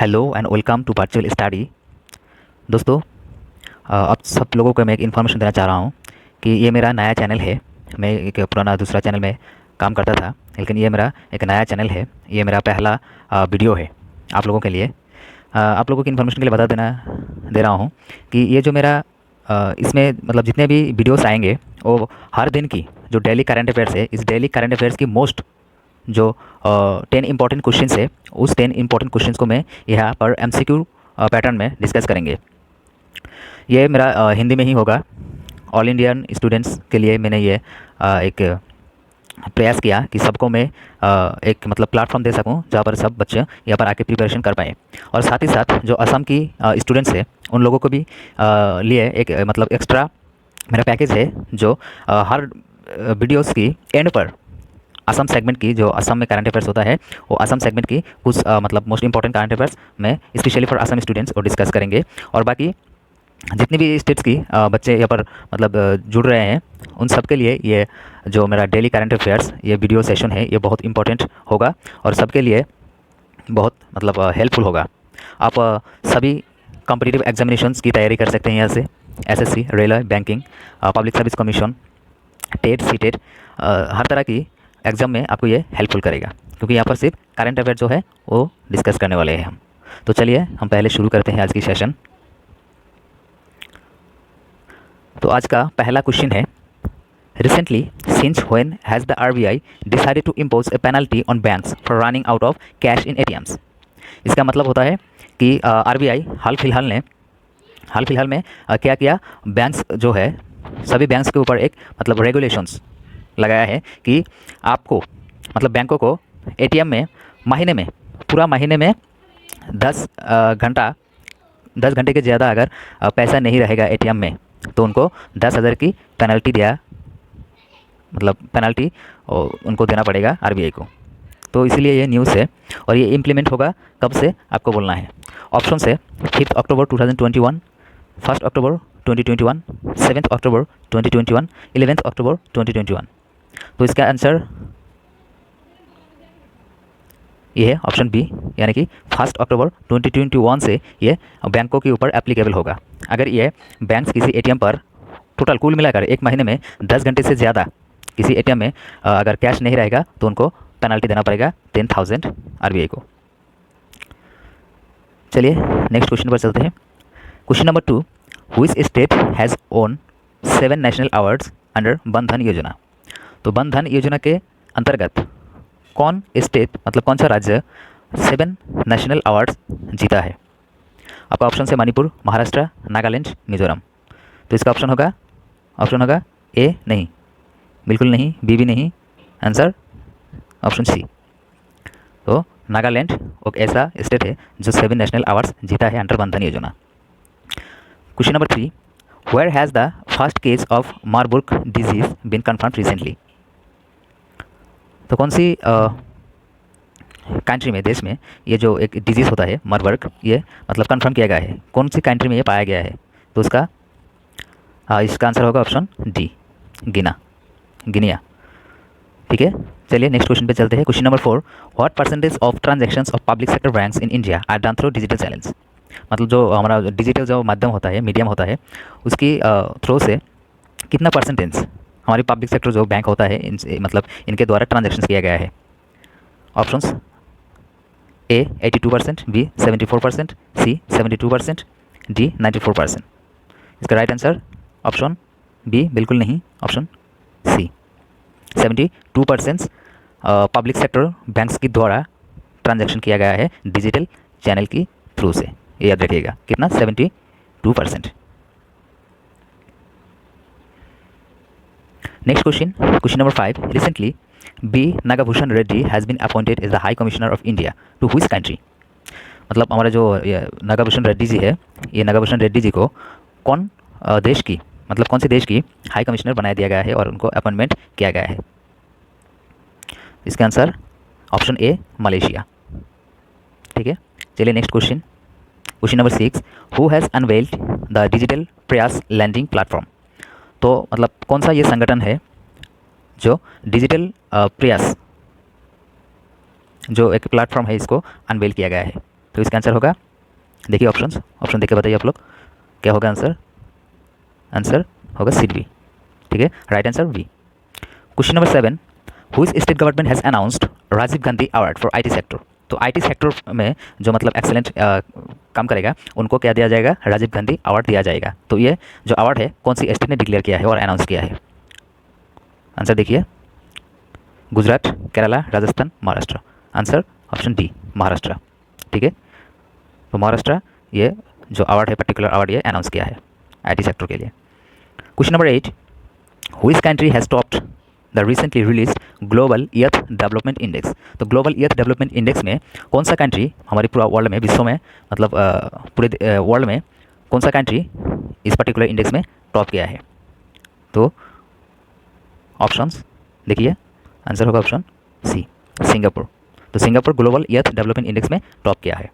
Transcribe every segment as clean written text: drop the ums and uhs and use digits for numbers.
Hello and welcome to virtual study. दोस्तों, अब सब लोगों को मैं एक इन्फॉर्मेशन देना चाह रहा हूँ कि ये मेरा नया चैनल है। मैं एक पुराना दूसरा चैनल में काम करता था, लेकिन ये मेरा एक नया चैनल है। ये मेरा पहला वीडियो है आप लोगों के लिए। आप लोगों की इन्फॉर्मेशन के लिए बता दे रहा हूँ कि ये जो मेरा इसमें मतलब जितने भी वीडियोस आएंगे वो हर दिन की जो डेली करंट अफेयर्स है, इस डेली करंट अफेयर्स की मोस्ट जो 10 इंपॉर्टेंट क्वेश्चंस है, उस 10 इंपॉर्टेंट क्वेश्चंस को मैं यहाँ पर एमसीक्यू पैटर्न में डिस्कस करेंगे। ये मेरा हिंदी में ही होगा। ऑल इंडियन स्टूडेंट्स के लिए मैंने ये एक प्रयास किया कि सबको मैं एक मतलब प्लेटफॉर्म दे सकूं जहाँ पर सब बच्चे यहाँ पर आके प्रिपरेशन कर पाएँ, और साथ ही साथ जो असम की स्टूडेंट्स है उन लोगों को भी लिए एक मतलब एक्स्ट्रा मेरा पैकेज है, जो हर वीडियोस की एंड पर असम सेगमेंट की, जो असम में करंट अफेयर्स होता है, वो असम सेगमेंट की कुछ मतलब मोस्ट इंपॉर्टेंट करंट अफेयर्स में स्पेशली फॉर असम स्टूडेंट्स वो डिस्कस करेंगे। और बाकी जितनी भी स्टेट्स की बच्चे यहाँ पर मतलब जुड़ रहे हैं, उन सब के लिए ये जो मेरा डेली करंट अफेयर्स ये वीडियो सेशन है, ये बहुत इंपॉर्टेंट होगा और सबके लिए बहुत मतलब हेल्पफुल होगा। आप सभी कॉम्पिटिटिव एग्जामिनेशंस की तैयारी कर सकते हैं यहाँ से। SSC, railway, banking, public service commission, TET, CTET, हर तरह की एग्ज़ाम में आपको ये हेल्पफुल करेगा, क्योंकि यहाँ पर सिर्फ करंट अफेयर जो है वो डिस्कस करने वाले हैं हम। तो चलिए हम पहले शुरू करते हैं आज की सेशन। तो आज का पहला क्वेश्चन है, recently since when has the RBI decided to impose a penalty on banks for running out of cash in ATMs. इसका मतलब होता है कि आरबीआई हाल फिलहाल में क्या किया, बैंक्स जो है सभी बैंक्स के ऊपर एक मतलब रेगुलेशंस लगाया है कि आपको मतलब बैंकों को एटीएम में पूरा महीने में 10 घंटे के ज़्यादा अगर पैसा नहीं रहेगा एटीएम में, तो उनको 10,000 की पेनल्टी पेनल्टी उनको देना पड़ेगा आरबीआई को। तो इसलिए ये न्यूज़ है और ये इम्प्लीमेंट होगा कब से आपको बोलना है। ऑप्शन है 5 अक्टूबर 2021, 1 अक्टूबर 2021, 7 अक्टूबर 2021, 11 अक्टूबर 2021। तो इसका आंसर ये है ऑप्शन बी, यानी कि 1 अक्टूबर 2021 से ये बैंकों के ऊपर एप्लीकेबल होगा। अगर ये बैंक्स किसी एटीएम पर टोटल कुल मिलाकर एक महीने में 10 घंटे से ज़्यादा किसी एटीएम में अगर कैश नहीं रहेगा, तो उनको पेनल्टी देना पड़ेगा 10,000 आरबीआई को। चलिए नेक्स्ट क्वेश्चन पर चलते हैं। Question number 2, which state has own 7 national awards under Van Dhan योजना। तो वन धन योजना के अंतर्गत कौन स्टेट मतलब कौन सा राज्य 7 नेशनल अवार्ड्स जीता है। आपका ऑप्शन है मणिपुर, महाराष्ट्र, नागालैंड, मिजोरम। तो इसका ऑप्शन होगा ए नहीं, बिल्कुल नहीं, बी भी नहीं, आंसर ऑप्शन सी। तो नागालैंड एक ऐसा स्टेट है जो 7 नेशनल अवार्ड्स जीता है under Van Dhan Yojana. Question number 3, where has the first case of Marburg disease been confirmed recently. तो कौन सी कंट्री में, देश में ये जो एक डिजीज़ होता है मार्बर्ग, ये मतलब कंफर्म किया गया है, कौन सी कंट्री में ये पाया गया है। तो इसका आंसर होगा ऑप्शन डी, गिनिया। ठीक है, चलिए नेक्स्ट क्वेश्चन पे चलते हैं। Question number 4, what percentage of transactions of public sector banks in India are done through digital channels. मतलब जो हमारा डिजिटल जो माध्यम होता है, मीडियम होता है, उसकी थ्रू से कितना परसेंटेज हमारी पब्लिक सेक्टर जो बैंक होता है मतलब इनके द्वारा ट्रांजैक्शन किया गया है। Options A 82%, B 74%, C 72%, D 94%। इसका राइट आंसर ऑप्शन बी, बिल्कुल नहीं, option C 72% public sector banks के द्वारा ट्रांजैक्शन किया गया है डिजिटल चैनल की थ्रू से। ये याद रखिएगा, कितना 72%। Next question number 5, recently B Nagabhushan Reddy has been appointed as the high commissioner of India to which country. मतलब हमारा जो नागाभूषण रेड्डी जी है, ये नागाभूषण रेड्डी जी को कौन से देश की हाई कमिश्नर बना दिया गया है और उनको अपॉइंटमेंट किया गया है। इसका आंसर ऑप्शन ए, मलेशिया। ठीक है, चलिए next question number 6, who has unveiled the digital प्रयास लैंडिंग प्लेटफॉर्म। तो मतलब कौन सा ये संगठन है जो डिजिटल प्रयास जो एक प्लेटफॉर्म है इसको अनवेल किया गया है। तो इसका आंसर होगा, देखिए ऑप्शन देख के बताइए आप लोग क्या होगा आंसर। आंसर होगा सी बी। ठीक है, right answer B. Question number 7, which state government has announced Rajiv Gandhi award for IT sector. तो आईटी सेक्टर में जो मतलब एक्सेलेंट काम करेगा उनको क्या दिया जाएगा, राजीव गांधी अवार्ड दिया जाएगा। तो ये जो अवार्ड है कौन सी स्टेट ने डिक्लेयर किया है और अनाउंस किया है। आंसर देखिए, Gujarat, Kerala, Rajasthan, Maharashtra. Answer option D, Maharashtra. ठीक है, तो महाराष्ट्र ये जो अवार्ड है, पर्टिकुलर अवार्ड ये अनाउंस किया है आईटी सेक्टर के लिए। Question number 8, which country has topped the recently release global earth development index. तो ग्लोबल ईर्थ डेवलपमेंट इंडेक्स में कौन सा कंट्री हमारे पूरा वर्ल्ड में, विश्व में, मतलब पूरे वर्ल्ड में कौन सा कंट्री इस पर्टिकुलर इंडेक्स में टॉप किया है। तो ऑप्शंस देखिए, आंसर होगा ऑप्शन सी, सिंगापुर। तो Singapore global earth development index में टॉप किया है।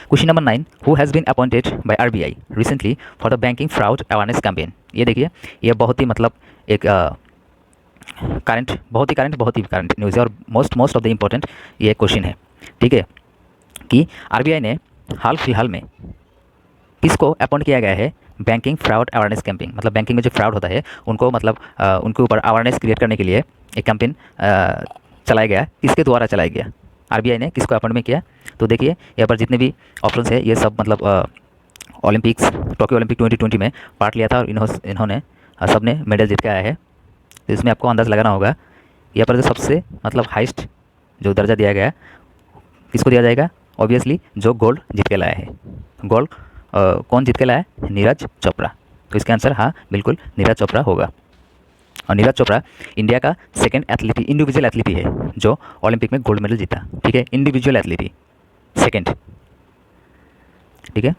Question number 9, who has been appointed by RBI recently for the banking fraud awareness campaign. ये देखिए, ये बहुत ही मतलब एक बहुत ही करंट न्यूज़ है और मोस्ट ऑफ द इम्पोर्टेंट ये क्वेश्चन है। ठीक है, कि आरबीआई ने हाल फिलहाल में किसको अपॉइंट किया गया है बैंकिंग फ्रॉड अवेयरनेस कैंपेन, मतलब बैंकिंग में जो फ्रॉड होता है उनको मतलब उनके ऊपर अवेयरनेस क्रिएट करने के लिए एक कैंपेन चलाया गया। किसके द्वारा चलाया गया, आरबीआई ने किसको अपॉइंटमेंट किया। तो देखिए यहाँ पर जितने भी ऑप्शंस है ये सब मतलब ओलंपिक्स, टोक्यो ओलंपिक 2020 में पार्ट लिया था और इन्होंने सब ने मेडल जीत के आया है। तो इसमें आपको अंदाज़ लगाना होगा यहाँ पर जो सबसे मतलब हाईएस्ट जो दर्जा दिया गया किसको दिया जाएगा, ऑब्वियसली जो गोल्ड जीत के लाया है। गोल्ड कौन जीत के लाया है, नीरज चोपड़ा। तो इसका आंसर हाँ बिल्कुल नीरज चोपड़ा होगा। और नीरज चोपड़ा इंडिया का सेकंड एथलीट, इंडिविजुअल एथलीट है जो ओलंपिक में गोल्ड मेडल जीता। ठीक है, इंडिविजुअल एथलीट सेकंड। ठीक है,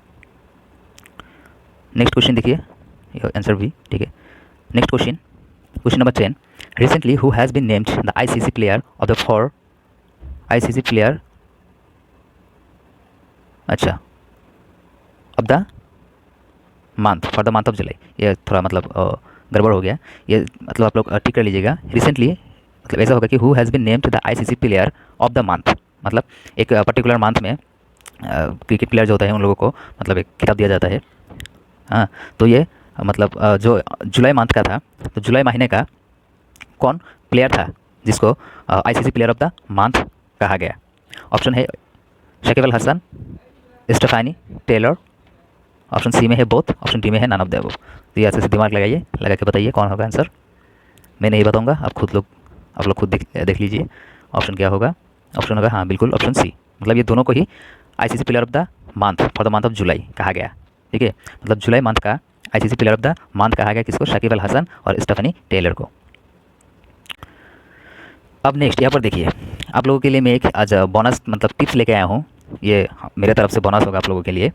नेक्स्ट क्वेश्चन देखिए, आंसर भी। ठीक है, next question number 10, recently who has been named the ICC player of the for ICC player, अच्छा, of the month for the month of July. ये थोड़ा मतलब गड़बड़ हो गया, ये मतलब आप लोग ठीक कर लीजिएगा। रिसेंटली मतलब ऐसा होगा कि who has been named the ICC player of the month, मतलब एक पर्टिकुलर मंथ में क्रिकेट प्लेयर जो होता है उन लोगों को मतलब एक खिताब दिया जाता है। हाँ, तो ये मतलब जो जुलाई मंथ का था, तो जुलाई महीने का कौन प्लेयर था जिसको ICC player of the month कहा गया। ऑप्शन है Shakib Al Hasan, Stephanie Taylor, option C में है बोथ, ऑप्शन डी में है नन ऑफ द अबव। तो ये ऐसे दिमाग लगाइए, लगा के बताइए कौन होगा आंसर। मैं नहीं बताऊंगा, आप लोग खुद देख लीजिए ऑप्शन क्या होगा। ऑप्शन होगा हाँ बिल्कुल ऑप्शन सी, मतलब ये दोनों को ही ICC player of the month for the month of July कहा गया। ठीक है, मतलब जुलाई मंथ का ICC player of the month कहा गया किसको, शकीब अल हसन और स्टेफनी टेलर को। अब नेक्स्ट यहाँ पर देखिए, आप लोगों के लिए मैं एक आज बोनस मतलब टिप्स लेके आया हूँ। ये मेरे तरफ से बोनस होगा आप लोगों के लिए।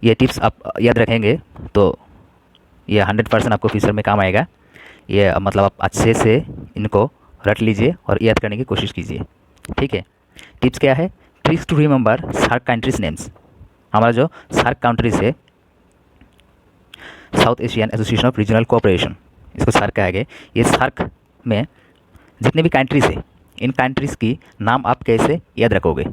ये टिप्स आप याद रखेंगे तो ये 100% आपको फ्यूचर में काम आएगा। ये मतलब आप अच्छे से इनको रट लीजिए और याद करने की कोशिश कीजिए। ठीक है, टिप्स क्या है, tricks to remember SAARC countries names. हमारा जो सार्क कंट्रीज है, South Asian Association of Regional Cooperation, इसको सार्क कहा गया। ये सार्क में जितने भी कंट्रीज़ है, इन कंट्रीज़ की नाम आप कैसे याद रखोगे।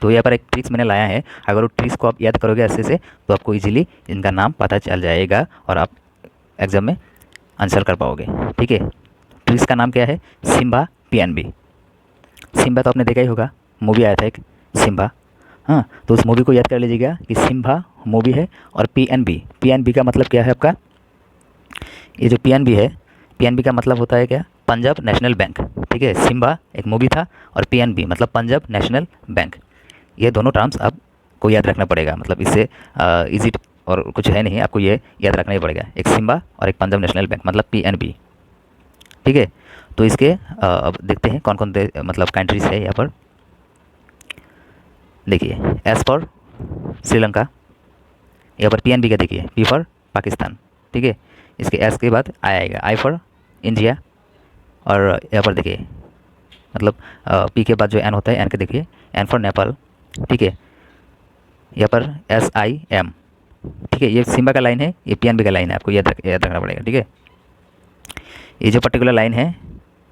तो यहाँ पर एक ट्रिक्स मैंने लाया है, अगर वो ट्रिक्स को आप याद करोगे अच्छे से तो आपको इजीली इनका नाम पता चल जाएगा और आप एग्ज़ाम में आंसर कर पाओगे। ठीक है, ट्रिक्स का नाम क्या है, सिम्बा पीएनबी। सिम्बा तो आपने देखा ही होगा, मूवी आया था एक सिम्बा। हाँ, तो उस मूवी को याद कर लीजिएगा कि सिम्बा मूवी है और पीएनबी का मतलब क्या है आपका, ये जो पीएनबी है, पीएनबी का मतलब होता है क्या, पंजाब नेशनल बैंक। ठीक है, सिम्बा एक मूवी था और पीएनबी मतलब पंजाब नेशनल बैंक। ये दोनों टर्म्स आपको याद रखना पड़ेगा, मतलब इससे इजी और कुछ है नहीं, आपको ये याद रखना ही पड़ेगा, एक सिम्बा और एक पंजाब नेशनल बैंक मतलब पीएनबी। ठीक है, तो इसके अब देखते हैं कौन कौन मतलब कंट्रीज है यहाँ पर। देखिए, एस फॉर श्रीलंका, यहाँ पर पीएनबी का देखिए, पी फॉर पाकिस्तान। ठीक है, इसके एस के बाद आई आएगा, आई फॉर इंडिया, और यहाँ पर देखिए मतलब पी के बाद जो एन होता है, एन के देखिए, एन फॉर नेपाल। ठीक है, यहाँ पर SIM। ठीक है, ये सिम्बा का लाइन है, ये पीएनबी का लाइन है, आपको याद रखना पड़ेगा। ठीक है, ये जो पर्टिकुलर लाइन है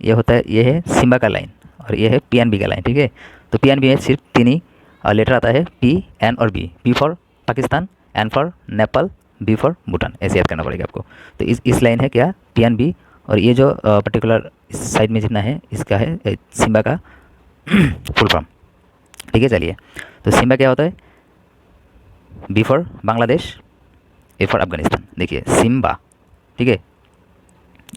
ये होता है, ये है सिम्बा का लाइन और ये है पीएनबी का लाइन। ठीक है, तो PNB में सिर्फ 3 ही लेटर आता है, P, N और B। P for Pakistan, N for Nepal, B for Bhutan, ऐसे याद करना पड़ेगा आपको। तो इस लाइन है क्या, PNB। और ये जो पर्टिकुलर इस साइड में जितना है इसका है सिम्बा का फुल फॉर्म। ठीक है, चलिए। तो सिम्बा क्या होता है, B for Bangladesh, A for Afghanistan. देखिए सिम्बा, ठीक है,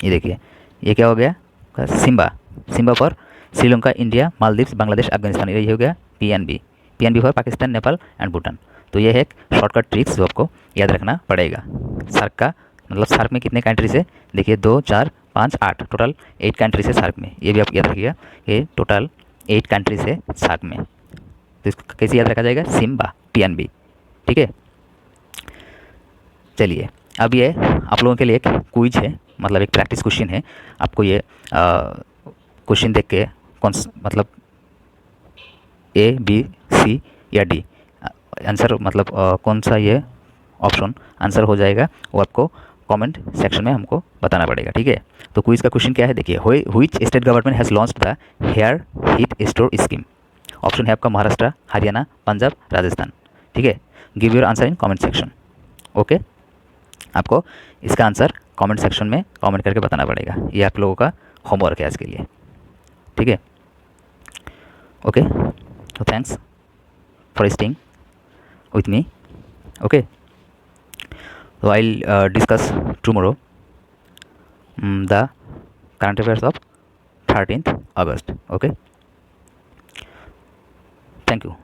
ये देखिए ये क्या हो गया, Simba. Simba for Sri Lanka, India, Maldives, Bangladesh, Afghanistan, ये हो गया PNB। PNB for Pakistan, Nepal and Bhutan. तो ये है एक शॉर्टकट ट्रिक्स जो आपको याद रखना पड़ेगा। सार्क का मतलब सार्क में कितने कंट्रीज है, देखिए 2, 4, 5, 8, टोटल 8 कंट्रीज है सार्क में। ये भी आप याद रखिएगा, ये टोटल 8 कंट्रीज है सार्क में। तो इसको कैसे याद रखा जाएगा, सिम्बा, PNB। ठीक है, चलिए। अब ये आप लोगों के लिए एक क्विज है, मतलब एक प्रैक्टिस क्वेश्चन है। आपको ये क्वेश्चन देख के मतलब A, B, C या D आंसर, मतलब कौन सा ये ऑप्शन आंसर हो जाएगा, वो आपको कमेंट सेक्शन में हमको बताना पड़ेगा। ठीक है, तो क्विज का क्वेश्चन क्या है, देखिए, which state government has launched the hair heat store scheme. Option है आपका महाराष्ट्र, हरियाणा, पंजाब, राजस्थान। ठीक है, give your answer in comment section. Okay, आपको इसका आंसर कमेंट सेक्शन में कमेंट करके बताना पड़ेगा। ये आप लोगों का होमवर्क है आज के लिए। ठीक है, ओके, तो thanks for staying with me. Okay, so I'll discuss tomorrow the current affairs of 13th August. Okay, thank you.